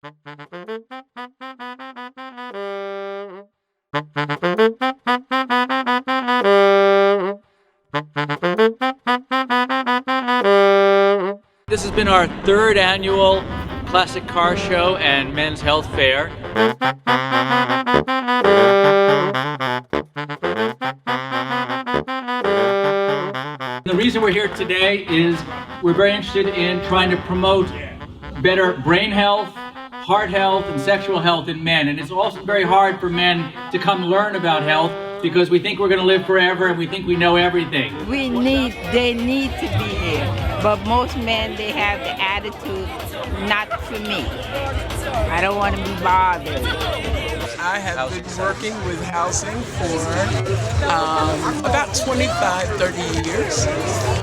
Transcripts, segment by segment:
This has been our third annual Classic Car Show and Men's Health Fair. The reason we're here today is we're very interested in trying to promote better brain health, heart health, and sexual health in men. And it's also very hard for men to come learn about health because we think we're going to live forever and we think we know everything. They need to be here. But most men, they have the attitude, not for me. I don't want to be bothered. I have been working with housing for about 25, 30 years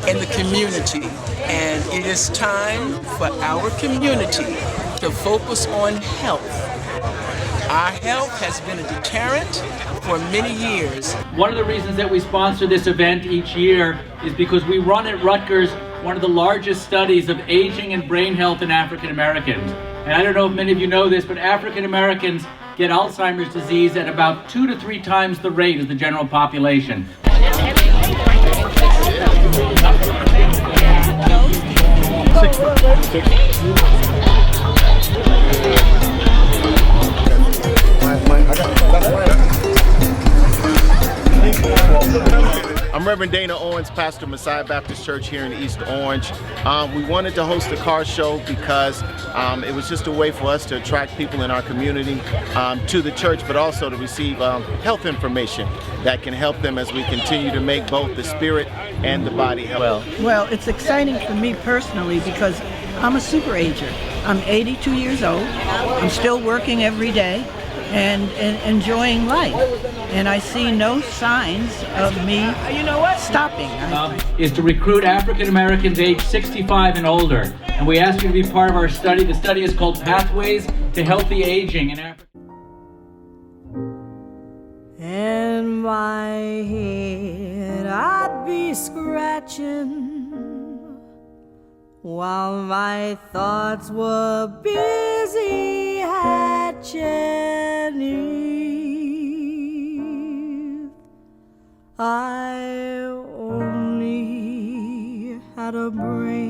in the community. And it is time for our community to focus on health. Our health has been a deterrent for many years. One of the reasons that we sponsor this event each year is because we run at Rutgers one of the largest studies of aging and brain health in African Americans. And I don't know if many of you know this, but African Americans get Alzheimer's disease at about 2 to 3 times the rate of the general population. I'm Reverend Dana Owens, pastor of Messiah Baptist Church here in East Orange. We wanted to host a car show because it was just a way for us to attract people in our community to the church, but also to receive health information that can help them as we continue to make both the spirit and the body healthy. Well, it's exciting for me personally because I'm a super ager. I'm 82 years old. I'm still working every day and enjoying life. And I see no signs of me stopping. Is to recruit African Americans age 65 and older. And we ask you to be part of our study. The study is called Pathways to Healthy Aging in Africa. In my head I'd be scratching while my thoughts were busy hatching. I only had a brain